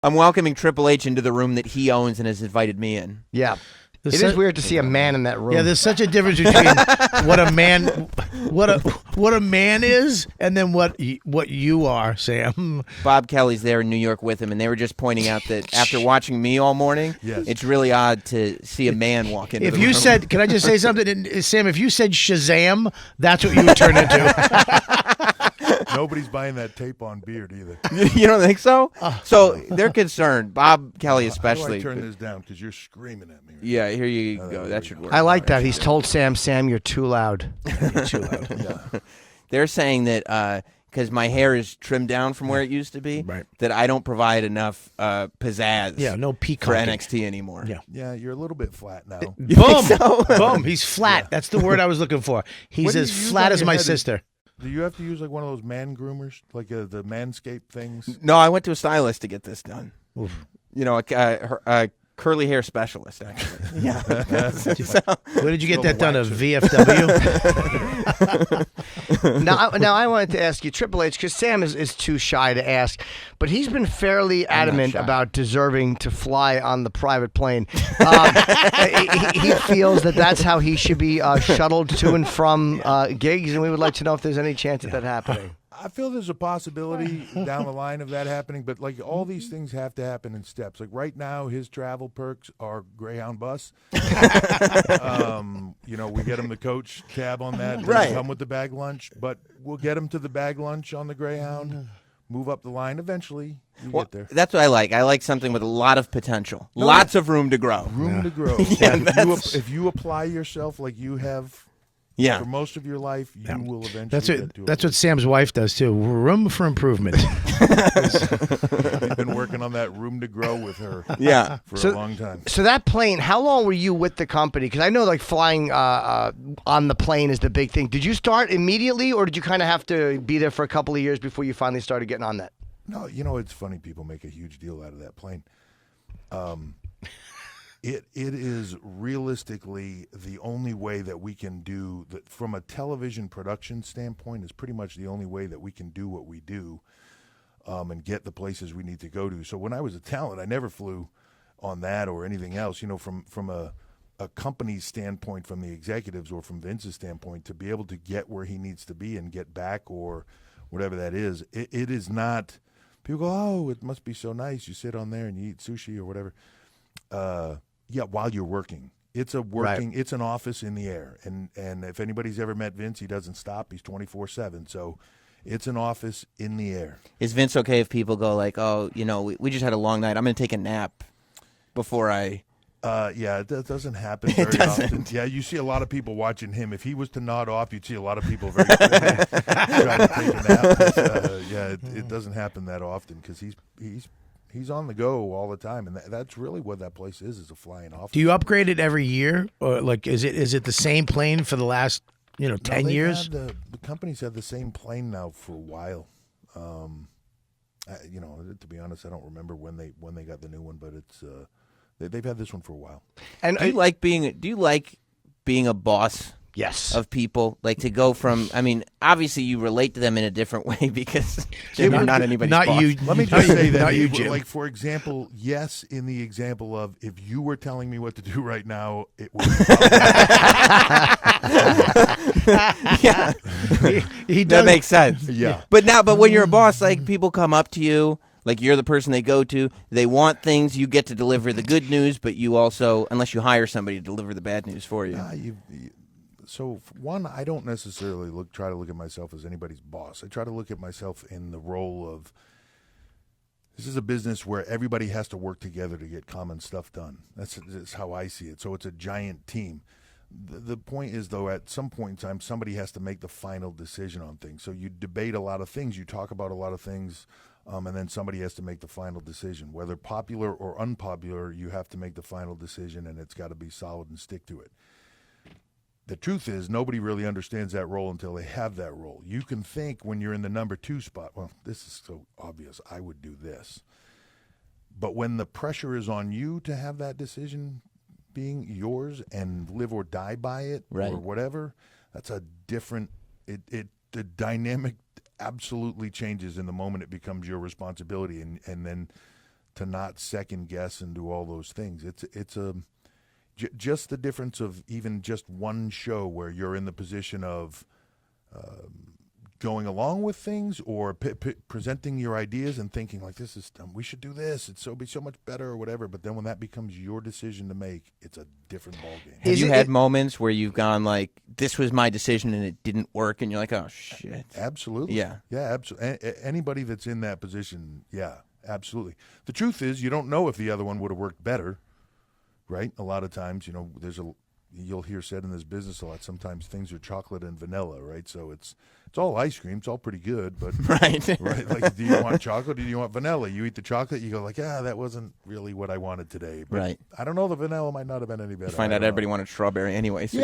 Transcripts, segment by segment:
I'm welcoming Triple H into the room that he owns and has invited me in. Yeah. It is weird to see a man in that room. Yeah, there's such a difference between what a man is and then what you are, Sam. Bob Kelly's there in New York with him, and they were just pointing out that after watching me all morning, it's really odd to see a man walk into the room. If you said, can I just say something, Sam? If you said Shazam, that's what you would turn into. Nobody's buying that tape on Beard either. You don't think so? So they're concerned. Bob Kelly especially. How do I turn this down? Because you're screaming at me. Right yeah, here you go. That should work. I like that. He's told Sam, you're too loud. You're too loud. Yeah. They're saying that because my hair is trimmed down from where it used to be, that I don't provide enough pizzazz no for peacocking. NXT anymore. Yeah, you're a little bit flat now. Boom! Boom! He's flat. That's the word I was looking for. He's as flat as my sister. Do you have to use like one of those man groomers, like the Manscaped things? No, I went to a stylist to get this done. Oof. You know, a curly hair specialist, actually. Yeah. Where did you get that done? A VFW? Now I wanted to ask you, Triple H, because Sam is too shy to ask, but he's been fairly adamant about deserving to fly on the private plane. He feels that that's how he should be shuttled to and from gigs, and we would like to know if there's any chance of that happening. I feel there's a possibility down the line of that happening, but like all these things have to happen in steps. Like right now, his travel perks are Greyhound bus. We get him the coach tab on that. Doesn't come with the bag lunch, but we'll get him to the bag lunch on the Greyhound. Move up the line. Eventually, you get there. That's what I like. I like something with a lot of potential, lots of room to grow. Room to grow. If you apply yourself like you have. For most of your life, you will eventually get to it. That's what Sam's wife does, too. Room for improvement. We've been working on that room to grow with her for a long time. So that plane, how long were you with the company? Because I know like flying on the plane is the big thing. Did you start immediately, or did you kind of have to be there for a couple of years before you finally started getting on that? No, it's funny. People make a huge deal out of that plane. It is realistically the only way that we can do that from a television production standpoint is pretty much the only way that we can do what we do and get the places we need to go to. So when I was a talent, I never flew on that or anything else. From a company's standpoint, from the executives or from Vince's standpoint, to be able to get where he needs to be and get back or whatever that is, it is not. People go, oh, it must be so nice. You sit on there and you eat sushi or whatever. While you're working. It's it's an office in the air. And if anybody's ever met Vince, he doesn't stop. He's 24/7. So it's an office in the air. Is Vince okay if people go like, oh, we just had a long night. I'm going to take a nap before I... it doesn't happen very often. Yeah, you see a lot of people watching him. If he was to nod off, you'd see a lot of people very quickly trying to take a nap. But, it doesn't happen that often because he's on the go all the time, and that's really what that place is a flying office. Do you upgrade it every year, or like is it the same plane for the last 10 years? The company's had the same plane now for a while. To be honest, I don't remember when they got the new one, but it's they've had this one for a while. And do you like being a boss? Yes. Of people, like to go from, obviously you relate to them in a different way because Jim, you're not anybody's boss. You. Let me just say that, not you, Jim. Like, for example, yes, in the example of if you were telling me what to do right now, it would be that makes sense. Yeah. But when you're a boss, like people come up to you, like you're the person they go to. They want things. You get to deliver the good news, but you also, unless you hire somebody to deliver the bad news for you. So, one, I don't necessarily try to look at myself as anybody's boss. I try to look at myself in the role of this is a business where everybody has to work together to get common stuff done. That's how I see it. So it's a giant team. The point is, though, at some point in time, somebody has to make the final decision on things. So you debate a lot of things. You talk about a lot of things. And then somebody has to make the final decision. Whether popular or unpopular, you have to make the final decision, and it's got to be solid and stick to it. The truth is, nobody really understands that role until they have that role. You can think when you're in the number 2 spot, well, this is so obvious, I would do this. But when the pressure is on you to have that decision being yours and live or die by it or whatever, that's a different, the dynamic absolutely changes in the moment it becomes your responsibility, and then to not second guess and do all those things. It's just the difference of even just one show where you're in the position of going along with things or presenting your ideas and thinking like, this is we should do this. It's be so much better or whatever. But then when that becomes your decision to make, it's a different ballgame. Have you had moments where you've gone like, this was my decision and it didn't work, and you're like, oh shit? Absolutely. Yeah. Absolutely. Anybody that's in that position, yeah, absolutely. The truth is, you don't know if the other one would have worked better, right? A lot of times, you'll hear said in this business a lot, sometimes things are chocolate and vanilla, right? So it's all ice cream. It's all pretty good, but right. Like, do you want chocolate or do you want vanilla? You eat the chocolate, you go like, that wasn't really what I wanted today. But right. I don't know, the vanilla might not have been any better. You find out everybody wanted strawberry anyway. So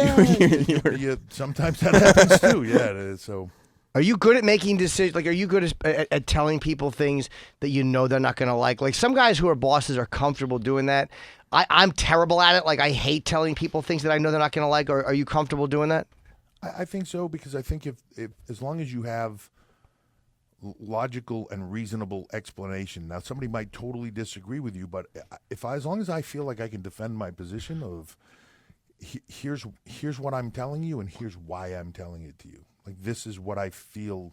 sometimes that happens too. Yeah. So. Are you good at making decisions? Like, are you good at telling people things that you know they're not going to like? Like, some guys who are bosses are comfortable doing that. I'm terrible at it. Like, I hate telling people things that I know they're not going to like. Or are you comfortable doing that? I think so, because I think if as long as you have logical and reasonable explanation. Now, somebody might totally disagree with you, but as long as I feel like I can defend my position of here's what I'm telling you and here's why I'm telling it to you. Like, this is what I feel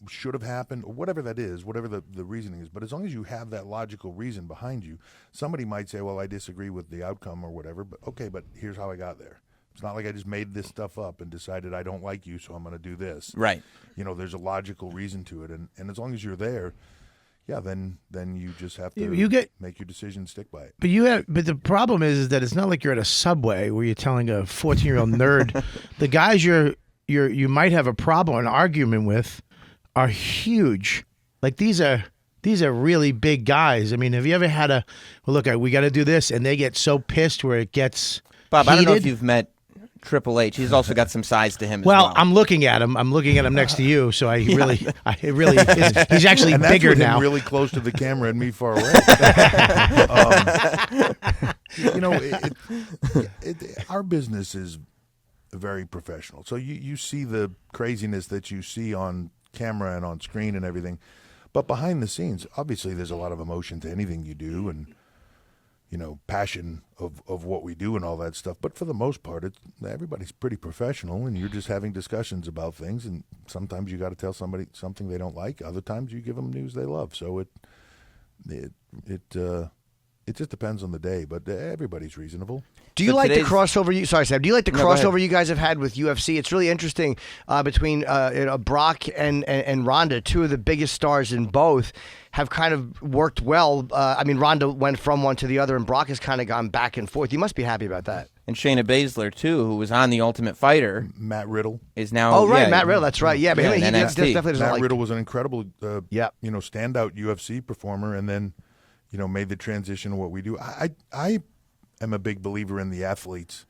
should have happened, or whatever that is, whatever the reasoning is. But as long as you have that logical reason behind you, somebody might say, well, I disagree with the outcome or whatever, but okay, but here's how I got there. It's not like I just made this stuff up and decided I don't like you, so I'm going to do this. Right. There's a logical reason to it. And as long as you're there, yeah, then you just have to make your decision, stick by it. But the problem is that it's not like you're at a Subway where you're telling a 14-year-old nerd. The guys you might have a problem or an argument with are huge. Like, these are really big guys. I mean, have you ever had we got to do this, and they get so pissed where it gets Bob, heated? I don't know if you've met Triple H. He's also got some size to him as well. I'm looking at him. I'm looking at him next to you, so he's actually and bigger that's with now. Him really close to the camera and me far away. Our business is very professional. So you see the craziness that you see on camera and on screen and everything, but behind the scenes, obviously, there's a lot of emotion to anything you do, and passion of what we do and all that stuff. But for the most part, everybody's pretty professional, and you're just having discussions about things. And sometimes you got to tell somebody something they don't like. Other times you give them news they love. So it just depends on the day. But everybody's reasonable. Do you like the crossover? Sorry, Sam. Do you like the crossover you guys have had with UFC? It's really interesting between Brock and Ronda, two of the biggest stars in both, have kind of worked well. I mean, Ronda went from one to the other, and Brock has kind of gone back and forth. You must be happy about that. And Shayna Baszler, too, who was on The Ultimate Fighter. Matt Riddle. Is now... Oh, right, Matt Riddle. That's right. Yeah, but he definitely doesn't Matt like... Riddle was an incredible, standout UFC performer, and then, made the transition to what we do. I am a big believer in the athletes.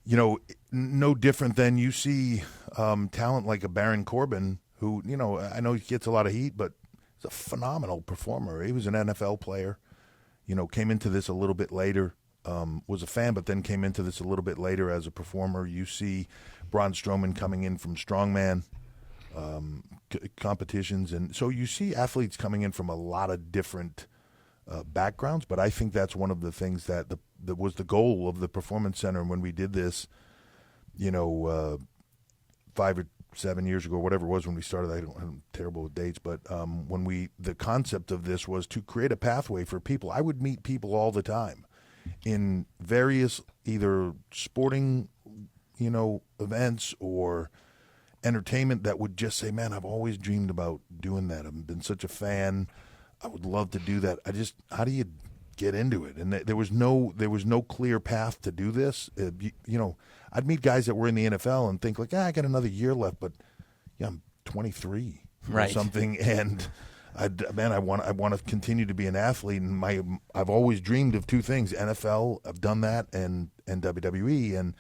No different than you see talent like a Baron Corbin, who, I know he gets a lot of heat, but he's a phenomenal performer. He was an NFL player, came into this a little bit later, was a fan, but then came into this a little bit later as a performer. You see Braun Strowman coming in from strongman competitions. And so you see athletes coming in from a lot of different backgrounds, but I think that's one of the things that was the goal of the Performance Center when we did this, 5 or 7 years ago, whatever it was when we started. I'm terrible with dates, but the concept of this was to create a pathway for people. I would meet people all the time in various either sporting, events or entertainment that would just say, man, I've always dreamed about doing that. I've been such a fan. I would love to do that. How do you get into it? And there was no clear path to do this. I'd meet guys that were in the NFL and think like, I got another year left, but I'm 23 or something, and I want to continue to be an athlete. And I've always dreamed of two things: NFL, I've done that, and WWE. And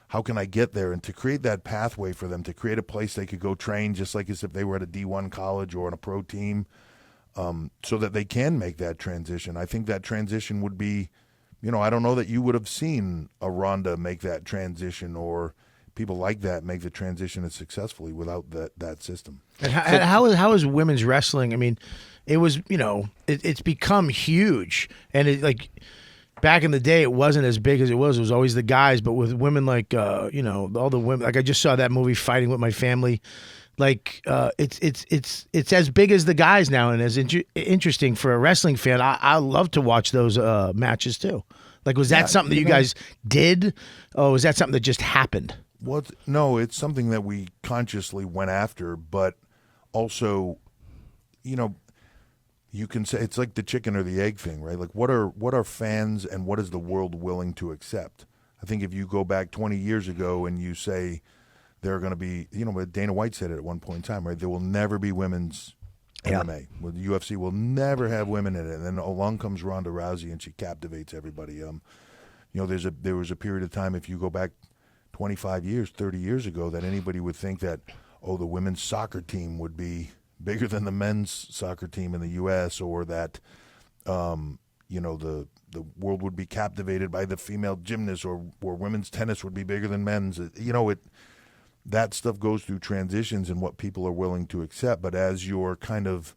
how can I get there? And to create that pathway for them, to create a place they could go train, just like as if they were at a D1 college or on a pro team. So that they can make that transition. I think that transition would be, I don't know that you would have seen a Ronda make that transition or people like that make the transition as successfully without that system. And how is women's wrestling? I mean, it was, it's become huge, and it like back in the day, it wasn't as big as it was. It was always the guys, but with women like all the women. Like I just saw that movie Fighting with My Family. Like it's as big as the guys now, and as interesting for a wrestling fan. I love to watch those matches too. Like, was that something that you guys did, or was that something that just happened? Well, no, it's something that we consciously went after, but also, you can say it's like the chicken or the egg thing, right? Like, what are fans and what is the world willing to accept? I think if you go back 20 years ago and you say there are going to be, Dana White said it at one point in time, right? There will never be women's MMA. Well, the UFC will never have women in it. And then along comes Ronda Rousey, and she captivates everybody. There was a period of time, if you go back 25 years, 30 years ago, that anybody would think that, the women's soccer team would be bigger than the men's soccer team in the U.S., or that, the world would be captivated by the female gymnast, or women's tennis would be bigger than men's. That stuff goes through transitions and what people are willing to accept. But as you're kind of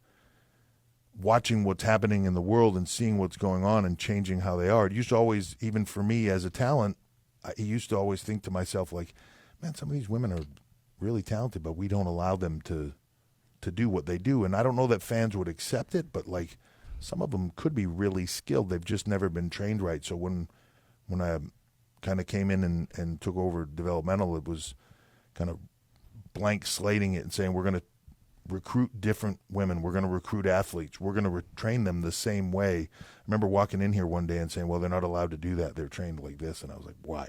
watching what's happening in the world and seeing what's going on and changing how they are, it used to always, even for me as a talent, I used to always think to myself, like, man, some of these women are really talented, but we don't allow them to do what they do. And I don't know that fans would accept it, but like some of them could be really skilled. They've just never been trained right. So when I kind of came in and took over developmental, it was kind of blank slating it and saying, we're going to recruit different women. We're going to recruit athletes. We're going to train them the same way. I remember walking in here one day and saying, well, they're not allowed to do that. They're trained like this. And I was like, why?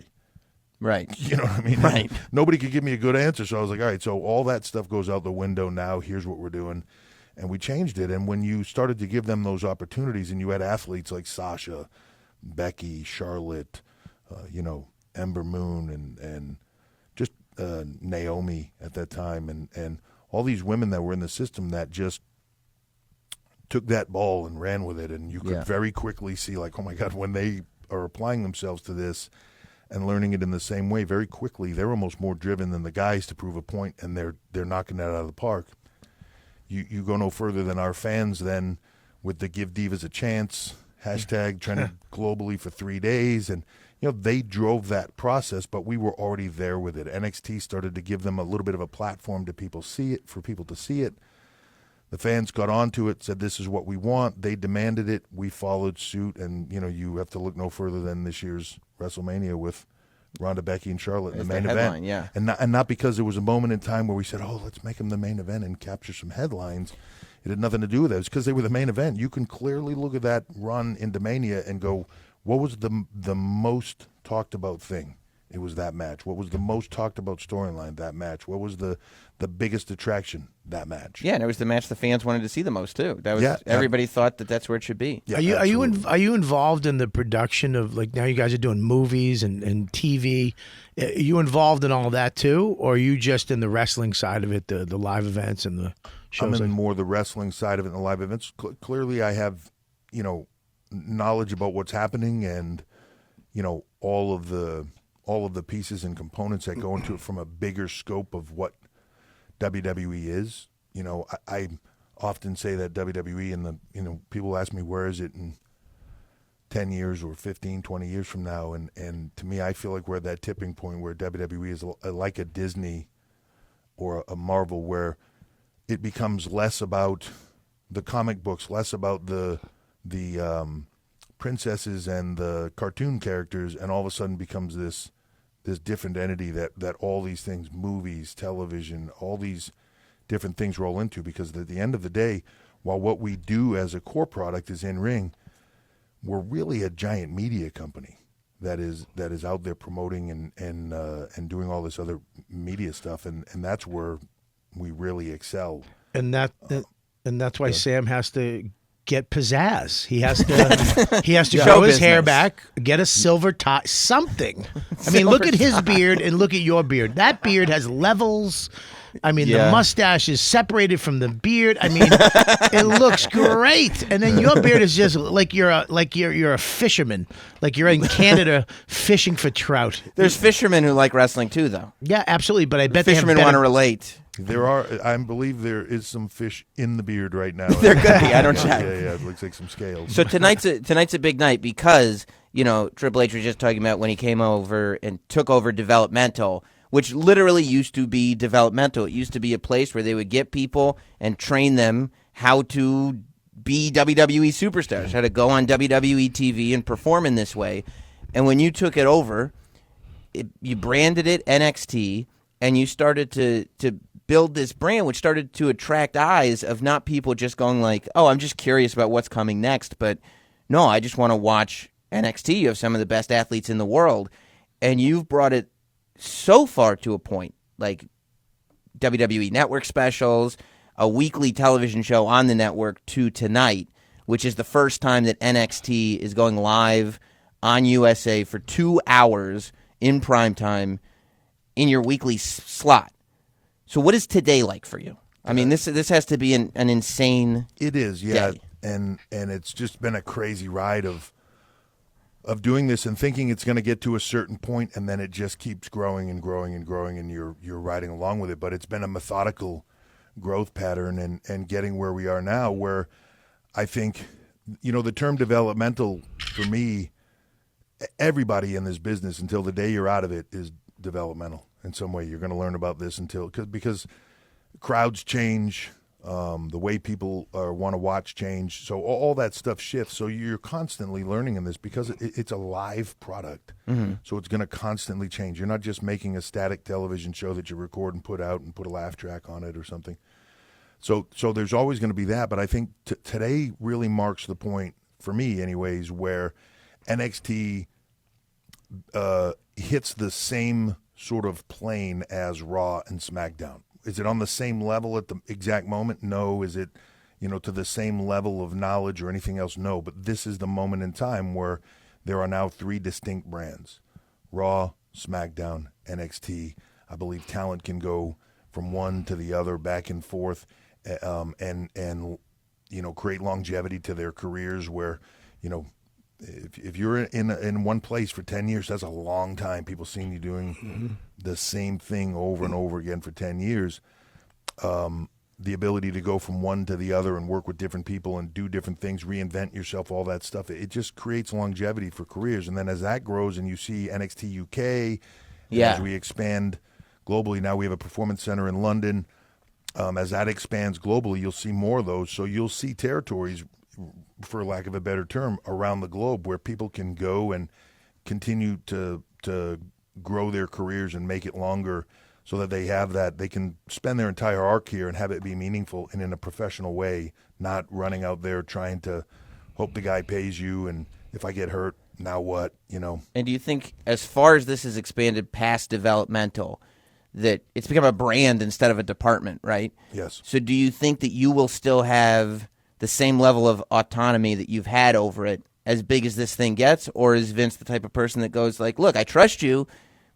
Right. You know what I mean? Right. Nobody could give me a good answer. So I was like, all right, so all that stuff goes out the window now. Here's what we're doing. And we changed it. And when you started to give them those opportunities, and you had athletes like Sasha, Becky, Charlotte, Ember Moon, and just Naomi at that time, and all these women that were in the system that just took that ball and ran with it. And you could very quickly see, like, oh, my God, when they are applying themselves to this and learning it in the same way, very quickly, they're almost more driven than the guys to prove a point, and they're knocking that out of the park. You go no further than our fans then with the Give Divas a Chance hashtag trended globally for 3 days, and they drove that process, but we were already there with it. NXT started to give them a little bit of a platform to people see it, for people to see it. The fans got onto it, said this is what we want. They demanded it. We followed suit, and you have to look no further than this year's WrestleMania with Ronda, Becky, and Charlotte in the main event. Yeah. And not because there was a moment in time where we said, let's make them the main event and capture some headlines. It had nothing to do with that. It was because they were the main event. You can clearly look at that run into Mania and go, what was the most talked about thing? It was that match. What was the most talked about storyline? That match. What was the biggest attraction? That match. Yeah, and it was the match the fans wanted to see the most too. That was everybody thought that's where it should be. Yeah, are you involved in the production of, like, now you guys are doing movies and TV? Are you involved in all that too, or are you just in the wrestling side of it, the live events and the shows? I'm in more the wrestling side of it and the live events. Clearly, I have knowledge about what's happening, and all of the pieces and components that go into it from a bigger scope of what WWE is. I often say that WWE, and people ask me, where is it in 10 years or 15, 20 years from now? And to me, I feel like we're at that tipping point where WWE is like a Disney or a Marvel, where it becomes less about the comic books, less about the princesses and the cartoon characters, and all of a sudden becomes this different entity that all these things, movies, television, all these different things roll into. Because at the end of the day, while what we do as a core product is in ring, we're really a giant media company that is out there promoting and doing all this other media stuff, and that's where we really excel. And that's why Sam has to get pizzazz. He has to grow his hair back, get a silver tie, something. I mean, look at his beard and look at your beard. That beard has levels. I mean, Yeah. the mustache is separated from the beard. I mean, it looks great. And then your beard is just like you're a fisherman, like you're in Canada fishing for trout. There's fishermen who like wrestling too, though. Yeah, absolutely. But I bet Fishermen they have want to better. relate. I believe there is some fish in the beard right now. There could be. I don't check. Yeah, it looks like some scales. So tonight's a big night because, Triple H was just talking about when he came over and took over developmental, which literally used to be developmental. It used to be a place where they would get people and train them how to be WWE superstars, how to go on WWE TV and perform in this way. And when you took it over, you branded it NXT, and you started to build this brand, which started to attract eyes of not people just going like, oh, I'm just curious about what's coming next, but no, I just want to watch NXT. You have some of the best athletes in the world, and you've brought it so far to a point, like WWE Network specials, a weekly television show on the network to tonight, which is the first time that NXT is going live on USA for 2 hours in prime time in your weekly slot. So what is today like for you? I mean, this has to be an insane It is, yeah. day. And it's just been a crazy ride of doing this and thinking it's going to get to a certain point, and then it just keeps growing and growing and growing, and you're riding along with it. But it's been a methodical growth pattern and getting where we are now, where I think, the term developmental for me, everybody in this business until the day you're out of it is developmental in some way. You're going to learn about this because crowds change, the way people want to watch change, so all that stuff shifts. So you're constantly learning in this because it's a live product. Mm-hmm. So it's going to constantly change. You're not just making a static television show that you record and put out and put a laugh track on it or something. So there's always going to be that. But I think today really marks the point for me, anyways, where NXT hits the same sort of plane as Raw and SmackDown. Is it on the same level at the exact moment? No. Is it, to the same level of knowledge or anything else? No. But this is the moment in time where there are now 3 distinct brands: Raw, SmackDown, NXT. I believe talent can go from one to the other, back and forth, and create longevity to their careers. Where, if you're in one place for 10 years, that's a long time. People seeing you doing the same thing over and over again for 10 years. The ability to go from one to the other and work with different people and do different things, reinvent yourself, all that stuff, it just creates longevity for careers. And then as that grows and you see NXT UK, as we expand globally, now we have a performance center in London. As that expands globally, you'll see more of those. So you'll see territories, for lack of a better term, around the globe where people can go and continue to grow their careers and make it longer, so that they have that, they can spend their entire arc here and have it be meaningful and in a professional way, not running out there trying to hope the guy pays you, and if I get hurt, now what, And do you think, as far as this has expanded past developmental, that it's become a brand instead of a department, right? Yes. So do you think that you will still have the same level of autonomy that you've had over it as big as this thing gets? Or is Vince the type of person that goes like, look, I trust you,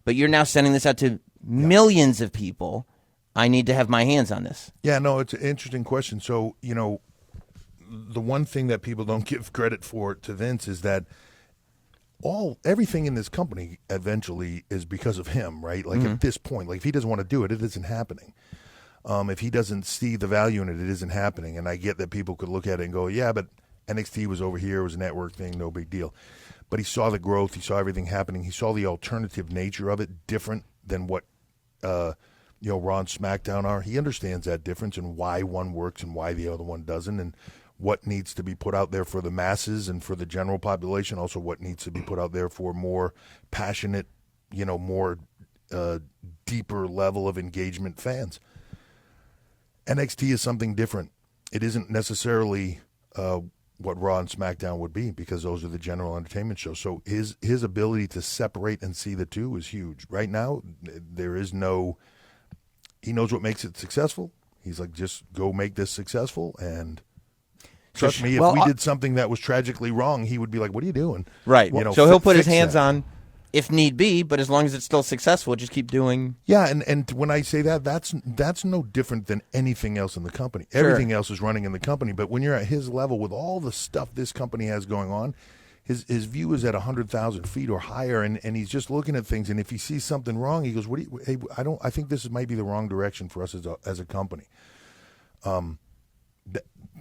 but you're now sending this out to millions of people. I need to have my hands on this. Yeah, no, it's an interesting question. So, the one thing that people don't give credit for to Vince is that everything in this company eventually is because of him, right? Like at this point, like if he doesn't want to do it, it isn't happening. If he doesn't see the value in it, it isn't happening. And I get that people could look at it and go, yeah, but NXT was over here, it was a network thing, no big deal. But he saw the growth, he saw everything happening, he saw the alternative nature of it, different than what Raw and SmackDown are. He understands that difference and why one works and why the other one doesn't, and what needs to be put out there for the masses and for the general population, also what needs to be put out there for more passionate, more deeper level of engagement fans. NXT is something different. It isn't necessarily what Raw and SmackDown would be, because those are the general entertainment shows. So his ability to separate and see the two is huge. Right now, there is no – he knows what makes it successful. He's like, just go make this successful. And trust me, if we did something that was tragically wrong, he would be like, what are you doing? Right. You know, so he'll put his fix hands that. on if need be, but as long as it's still successful, just keep doing. Yeah, and when I say that, that's no different than anything else in the company. Sure. Everything else is running in the company, but when you're at his level with all the stuff this company has going on, his view is at 100,000 feet or higher, and he's just looking at things. And if he sees something wrong, he goes, "What? I think this might be the wrong direction for us as a company."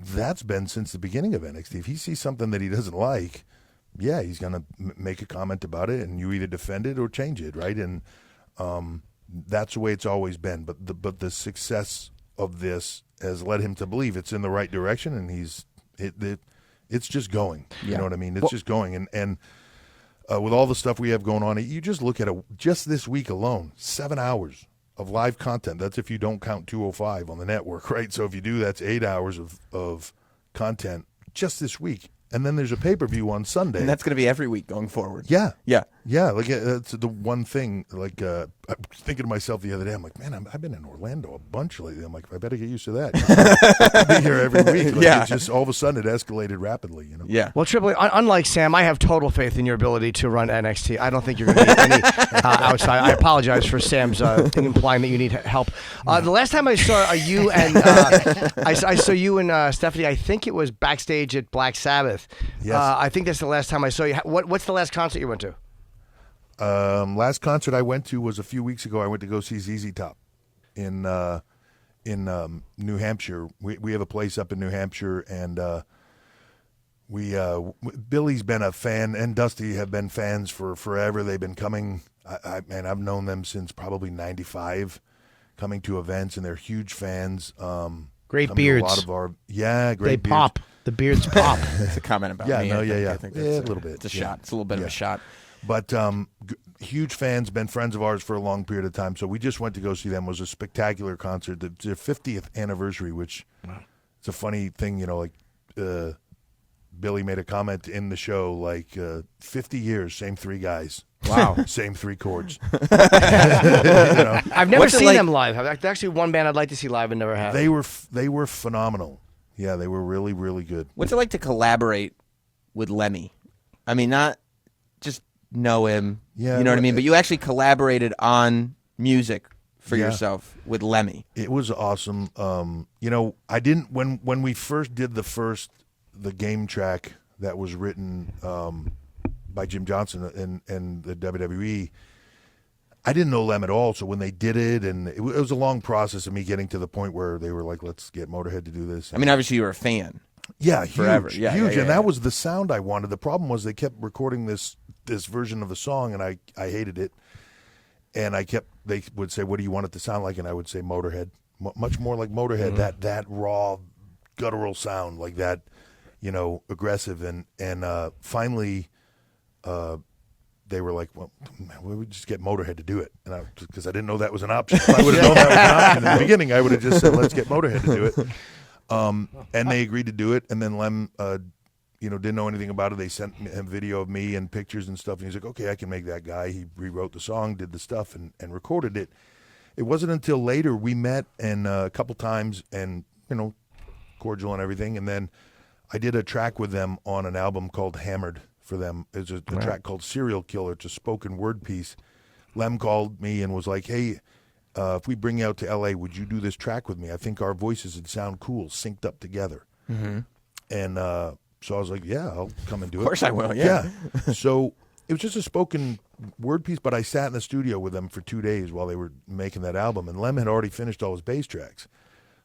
That's been since the beginning of NXT. If he sees something that he doesn't like, yeah, he's going to make a comment about it, and you either defend it or change it, right? And that's the way it's always been. But the success of this has led him to believe it's in the right direction, and it's just going. You know what I mean? It's just going. And with all the stuff we have going on, you just look at just this week alone, 7 hours of live content. That's if you don't count 205 on the network, right? So if you do, that's 8 hours of content just this week. And then there's a pay-per-view on Sunday. And that's going to be every week going forward. Yeah. Yeah. Yeah, like that's the one thing. Like I was thinking to myself the other day, I'm like, man, I've been in Orlando a bunch lately. I'm like, I better get used to that. I'll be here every week. Like, it's just all of a sudden it escalated rapidly. You know. Yeah. Well, Triple H, unlike Sam, I have total faith in your ability to run NXT. I don't think you're going to need any outside. I apologize for Sam's implying that you need help. The last time I saw you and I saw you and Stephanie, I think it was backstage at Black Sabbath. Yes. I think that's the last time I saw you. What's the last concert you went to? Last concert I went to was a few weeks ago. I went to go see ZZ Top in New Hampshire. We have a place up in New Hampshire, and Billy's been a fan, and Dusty have been fans for forever. They've been coming. I've known them since probably '95, coming to events, and they're huge fans. Great beards. A lot of our great. They beards. pop. The beards pop. It's a comment about me. I think that's a little bit. It's a shot. It's a little bit of a shot. But huge fans, been friends of ours for a long period of time. So we just went to go see them. It was a spectacular concert. Their 50th anniversary, which it's a funny thing, you know, like Billy made a comment in the show, like 50 years, same three guys. Wow. Same three chords. I've never seen them live. That's actually one band I'd like to see live and never have. They were phenomenal. Yeah, they were really, really good. What's it like to collaborate with Lemmy? I mean, not just know him, you know what I mean? But you actually collaborated on music for yourself with Lemmy. It was awesome. You know, I didn't when we first did the game track that was written by Jim Johnson and the WWE. I didn't know Lem at all, so when they did it, and it was a long process of me getting to the point where they were like, "Let's get Motorhead to do this." I mean, obviously you were a fan. Yeah, forever. Huge, yeah, huge, yeah, and that was the sound I wanted. The problem was they kept recording this version of the song, and I hated it. And they would say, "What do you want it to sound like?" And I would say Motorhead, much more like Motorhead. That raw, guttural sound, like that, you know, aggressive. And finally, they were like, "Well, we would just get Motorhead to do it," and because I didn't know that was an option. If I would have known that was an option in the beginning, I would have just said, "Let's get Motorhead to do it." And they agreed to do it, and then Lem, didn't know anything about it. They sent him video of me and pictures and stuff, and he's like, "Okay, I can make that guy." He rewrote the song, did the stuff, and recorded it. It wasn't until later we met and a couple times, and cordial and everything, and then I did a track with them on an album called Hammered for them. It's a track called Serial Killer. It's a spoken word piece. Lem called me and was like, "Hey, if we bring you out to L.A., would you do this track with me? I think our voices would sound cool, synced up together." Mm-hmm. And so I was like, "Yeah, I'll come and do it." Of course I will, yeah. So it was just a spoken word piece, but I sat in the studio with them for 2 days while they were making that album, and Lem had already finished all his bass tracks.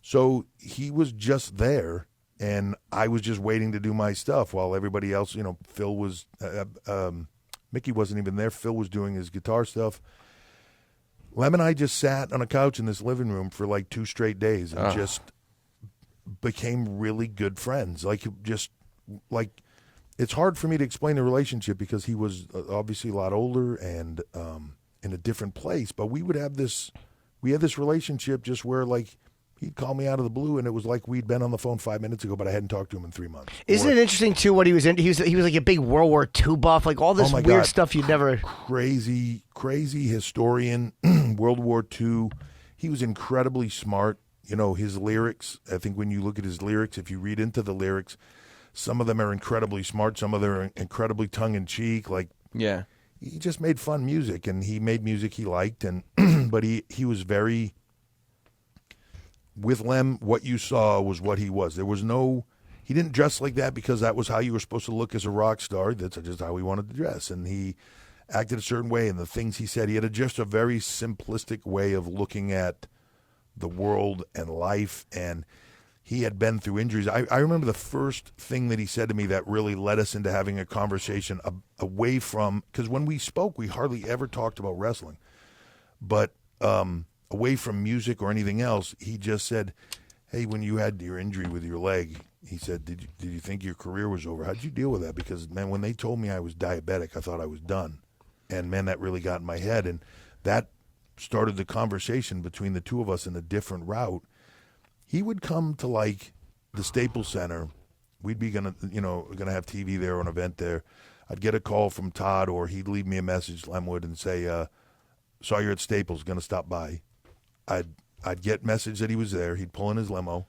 So he was just there, and I was just waiting to do my stuff while everybody else, Phil was, Mickey wasn't even there. Phil was doing his guitar stuff. Lem and I just sat on a couch in this living room for like 2 straight days and just became really good friends. It's hard for me to explain the relationship because he was obviously a lot older and in a different place, but we had this relationship just where like he'd call me out of the blue, and it was like we'd been on the phone 5 minutes ago, but I hadn't talked to him in 3 months. Isn't it interesting too what he was into? He was like a big World War II buff, like all this weird stuff you'd never. Crazy historian, World War II. He was incredibly smart. His lyrics. I think when you look at his lyrics, if you read into the lyrics, some of them are incredibly smart. Some of them are incredibly tongue in cheek. Like he just made fun music, and he made music he liked, and but he was very, with Lem, what you saw was what he was. There was no, he didn't dress like that because that was how you were supposed to look as a rock star. That's just how he wanted to dress, and he acted a certain way, and the things he said, he had just a very simplistic way of looking at the world and life, and he had been through injuries. I remember the first thing that he said to me that really led us into having a conversation away from, because when we spoke, we hardly ever talked about wrestling, but away from music or anything else, he just said, hey, when you had your injury with your leg, he said, did you think your career was over? How'd you deal with that? Because, man, when they told me I was diabetic, I thought I was done. And, man, that really got in my head, and that started the conversation between the two of us in a different route. He would come to like the Staples Center. We'd be gonna have TV there or an event there. I'd get a call from Todd, or he'd leave me a message, Lemwood, and say, "Saw you at Staples. Gonna stop by." I'd get message that he was there. He'd pull in his limo.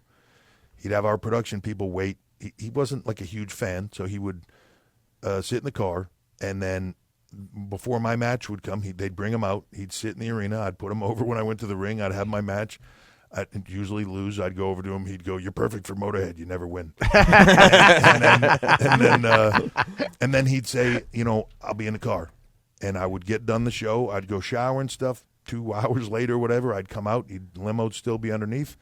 He'd have our production people wait. He wasn't like a huge fan, so he would sit in the car, and then before my match would come, they'd bring him out. He'd sit in the arena. I'd put him over when I went to the ring. I'd have my match. I'd usually lose. I'd go over to him. He'd go, "You're perfect for Motorhead. You never win." and then he'd say, "I'll be in the car," and I would get done the show. I'd go shower and stuff. 2 hours later, whatever, I'd come out. Limo'd still be underneath.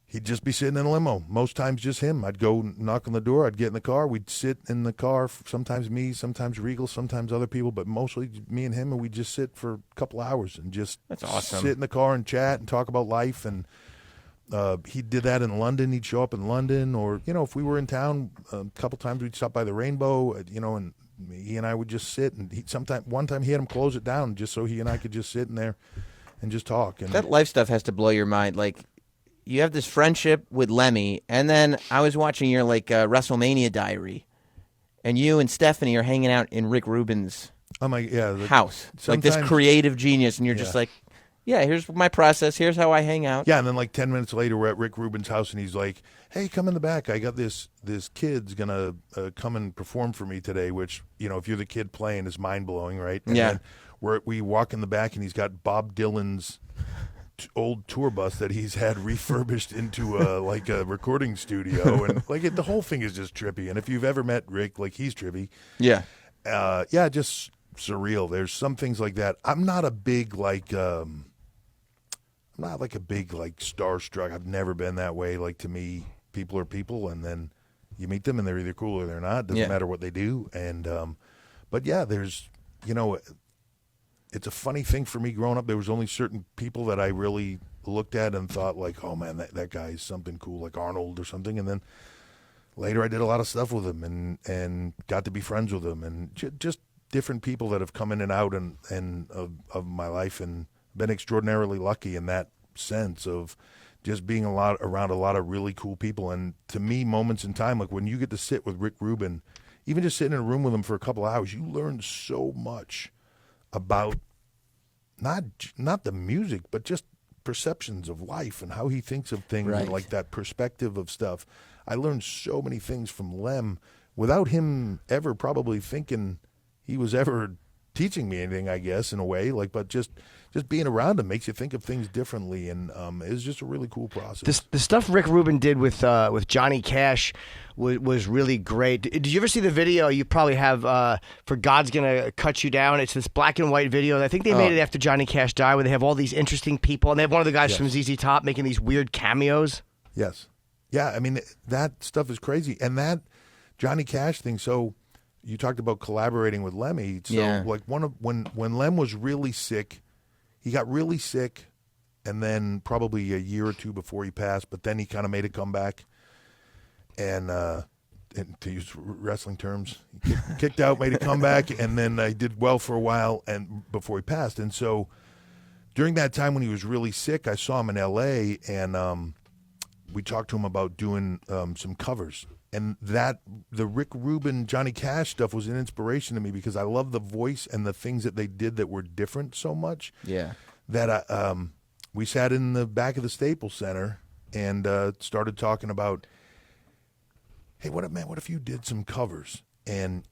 He'd just be sitting in a limo. Most times just him. I'd go knock on the door. I'd get in the car. We'd sit in the car. Sometimes me, sometimes Regal, sometimes other people, but mostly me and him. And we'd just sit for a couple hours and just That's awesome. sit in the car and chat and talk about life. And he did that in London. He'd show up in London. Or, if we were in town, a couple times we'd stop by the Rainbow, and he and I would just sit. And one time he had him close it down just so he and I could just sit in there and just talk. And that life stuff has to blow your mind. Like, you have this friendship with Lemmy, and then I was watching your WrestleMania diary, and you and Stephanie are hanging out in Rick Rubin's house, like this creative genius, and you're just like, yeah, here's my process, here's how I hang out. Yeah, and then like 10 minutes later, we're at Rick Rubin's house, and he's like, hey, come in the back. I got this kid's going to come and perform for me today, which, if you're the kid playing, is mind-blowing, right? And then we walk in the back, and he's got Bob Dylan's old tour bus that he's had refurbished into a recording studio, and the whole thing is just trippy. And if you've ever met Rick, he's trippy. Yeah, just surreal. There's some things like that. I'm not a big I'm not like a big starstruck. I've never been that way. To me, people are people, and then you meet them, and they're either cool or they're not. Doesn't matter what they do. And but yeah, there's it's a funny thing for me growing up. There was only certain people that I really looked at and thought oh man, that guy is something cool, like Arnold or something. And then later I did a lot of stuff with him and got to be friends with him, and just different people that have come in and out and of my life, and been extraordinarily lucky in that sense of just being around a lot of really cool people. And to me, moments in time, like when you get to sit with Rick Rubin, even just sitting in a room with him for a couple of hours, you learn so much about not the music, but just perceptions of life and how he thinks of things, right. And that perspective of stuff. I learned so many things from Lem without him ever probably thinking he was ever teaching me anything, I guess, in a way. But just being around him makes you think of things differently, and it's just a really cool process. The stuff Rick Rubin did with Johnny Cash was really great. Did you ever see the video? You probably have for God's Gonna Cut You Down. It's this black and white video. I think they made it after Johnny Cash died, where they have all these interesting people, and they have one of the guys from ZZ Top making these weird cameos. Yes. Yeah, I mean, that stuff is crazy. And that Johnny Cash thing, so you talked about collaborating with Lemmy. So when Lem was really sick, he got really sick, and then probably a year or two before he passed, but then he kind of made a comeback. And to use wrestling terms, he kicked out, made a comeback, and then I did well for a while and before he passed. And so during that time when he was really sick, I saw him in L.A., and we talked to him about doing some covers. And the Rick Rubin, Johnny Cash stuff was an inspiration to me because I love the voice and the things that they did that were different so much. Yeah. That we sat in the back of the Staples Center and started talking about, hey, what if you did some covers? and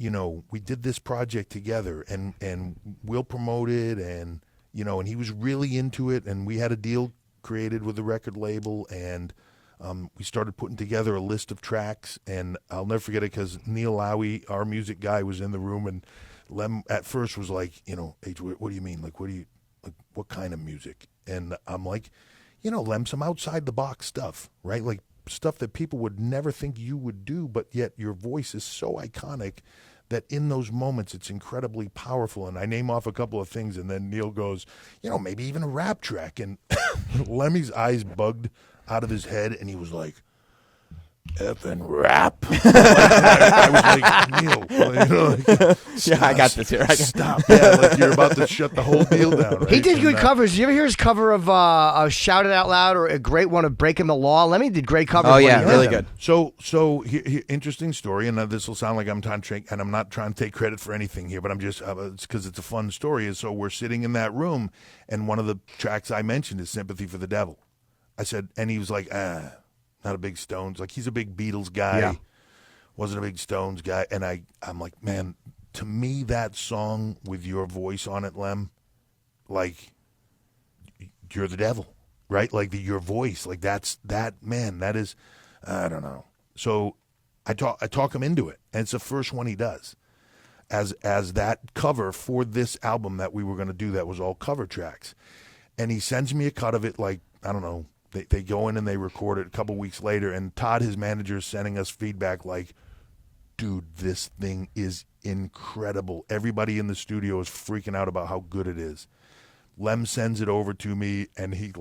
we did this project together, and we'll promote it, and and he was really into it, and we had a deal created with the record label, and we started putting together a list of tracks, and I'll never forget it because Neil Lowy, our music guy, was in the room, and Lem at first was like, H, what do you mean? Like, what kind of music? And I'm like, Lem, some outside the box stuff, right? Like stuff that people would never think you would do, but yet your voice is so iconic that in those moments it's incredibly powerful. And I name off a couple of things, and then Neil goes, maybe even a rap track. And Lemmy's eyes bugged out of his head, and he was like, effing rap. I was like, Neil, yeah, I got this here. Stop. Yeah, like you're about to shut the whole deal down. Right? He did good covers. Did you ever hear his cover of Shout It Out Loud, or a great one of Breaking the Law? Lemmy did great covers. Oh, yeah, really good. So interesting story, and this will sound like I'm trying to, and I'm not trying to take credit for anything here, but I'm just, it's because it's a fun story. And so we're sitting in that room, and one of the tracks I mentioned is Sympathy for the Devil. I said, and he was like, not a big Stones. Like, he's a big Beatles guy. Yeah. Wasn't a big Stones guy. And I'm like, man, to me, that song with your voice on it, Lem, like, you're the devil, right? Like, your voice, like, that is, I don't know. So I talk him into it. And it's the first one he does as that cover for this album that we were going to do that was all cover tracks. And he sends me a cut of it, like, I don't know, They go in and they record it a couple weeks later, and Todd, his manager, is sending us feedback like, dude, this thing is incredible. Everybody in the studio is freaking out about how good it is. Lem sends it over to me, and he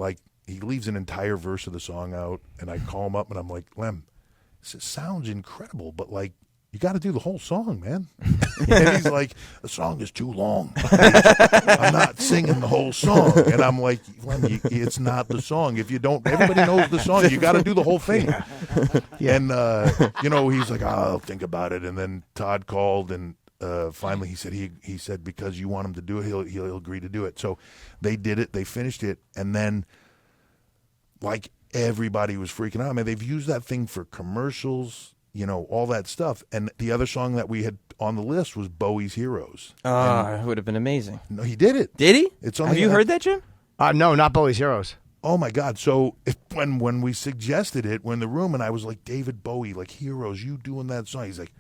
leaves an entire verse of the song out, and I call him up, and I'm like, Lem, this sounds incredible, but like, you got to do the whole song, man. And he's like, the song is too long. I'm not singing the whole song. And I'm like, it's not the song. If you don't, everybody knows the song. You got to do the whole thing. Yeah. And, he's like, I'll think about it. And then Todd called, and finally he said, because you want him to do it, he'll agree to do it. So they did it. They finished it. And then, like, everybody was freaking out. I mean, they've used that thing for commercials, all that stuff. And the other song that we had on the list was Bowie's Heroes. It would have been amazing. No, he did it. Did he? It's on. Have you heard that, Jim? No, not Bowie's Heroes. Oh, my God. So when we suggested it, we're in the room, and I was like, David Bowie, like, Heroes, you doing that song? He's like,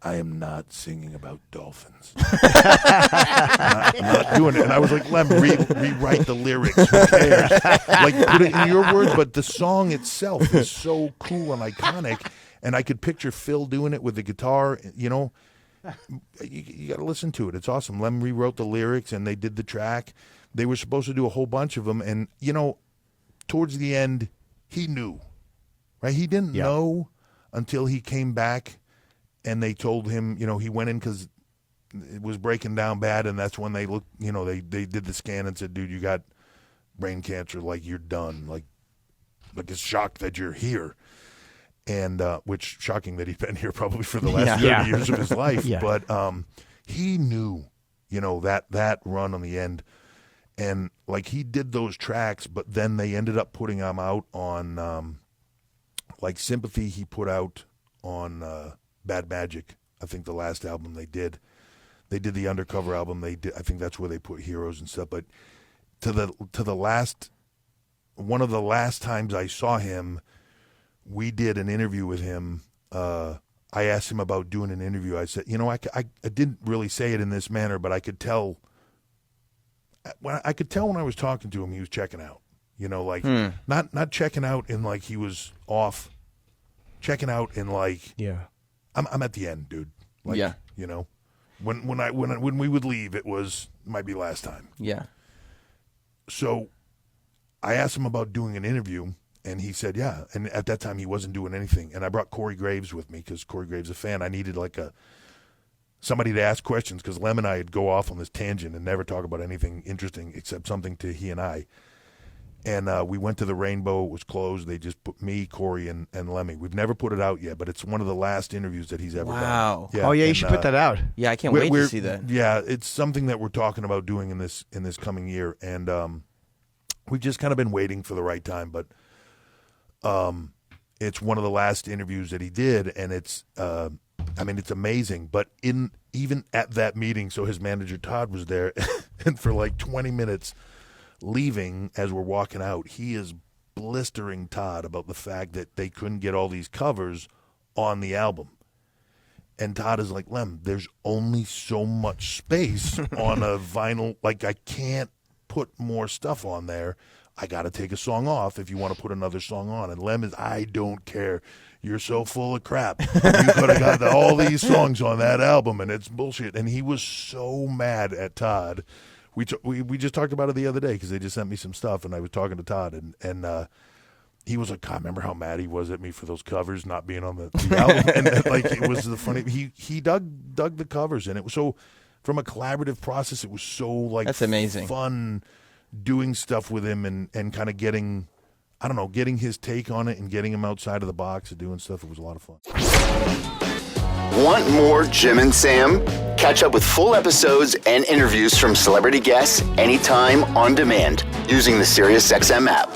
I am not singing about dolphins. I'm not doing it. And I was like, Lem, rewrite the lyrics. Who cares? Like, put it in your words. But the song itself is so cool and iconic. And I could picture Phil doing it with the guitar. You got to listen to it. It's awesome. Lem rewrote the lyrics, and they did the track. They were supposed to do a whole bunch of them. And, towards the end, he knew. Right? He didn't know until he came back, and they told him, he went in because it was breaking down bad, and that's when they looked, they did the scan and said, dude, you got brain cancer. Like, you're done. Like it's shocked that you're here. And which shocking that he's been here probably for the last 30 years of his life. Yeah. But he knew, that run on the end. And like, he did those tracks, but then they ended up putting them out on like Sympathy he put out on Bad Magic. I think the last album they did the Undercover album. I think that's where they put Heroes and stuff. But to the last, one of the last times I saw him, we did an interview with him. I asked him about doing an interview. I said, I didn't really say it in this manner, but I could tell. When I was talking to him, he was checking out. Not checking out in like he was off. Checking out in like, I'm at the end, dude. Like, when we would leave, it might be last time. Yeah. So I asked him about doing an interview. And he said, yeah. And at that time, he wasn't doing anything. And I brought Corey Graves with me because Corey Graves is a fan. I needed like somebody to ask questions because Lem and I would go off on this tangent and never talk about anything interesting except something to he and I. And we went to the Rainbow. It was closed. They just put me, Corey, and Lemmy. We've never put it out yet, but it's one of the last interviews that he's ever done. Wow. Yeah. Oh, yeah, you should put that out. Yeah, I can't wait to see that. Yeah, it's something that we're talking about doing in this coming year. And we've just kind of been waiting for the right time, but it's one of the last interviews that he did, and it's I mean, it's amazing. But even at that meeting, so his manager Todd was there, and for like 20 minutes leaving as we're walking out, he is blistering Todd about the fact that they couldn't get all these covers on the album. And Todd is like, Lem, there's only so much space on a vinyl. Like, I can't put more stuff on there. I got to take a song off if you want to put another song on. And Lem is, I don't care. You're so full of crap. You could have got all these songs on that album, and it's bullshit. And he was so mad at Todd. We just talked about it the other day because they just sent me some stuff, and I was talking to Todd, and he was like, God, remember how mad he was at me for those covers not being on the album? And like, it was the funny. He dug the covers, and it was so, from a collaborative process, it was so like, that's amazing, fun doing stuff with him and kind of getting, I don't know, getting his take on it and getting him outside of the box and doing stuff. It was a lot of fun. Want more Jim and Sam? Catch up with full episodes and interviews from celebrity guests anytime on demand using the SiriusXM app.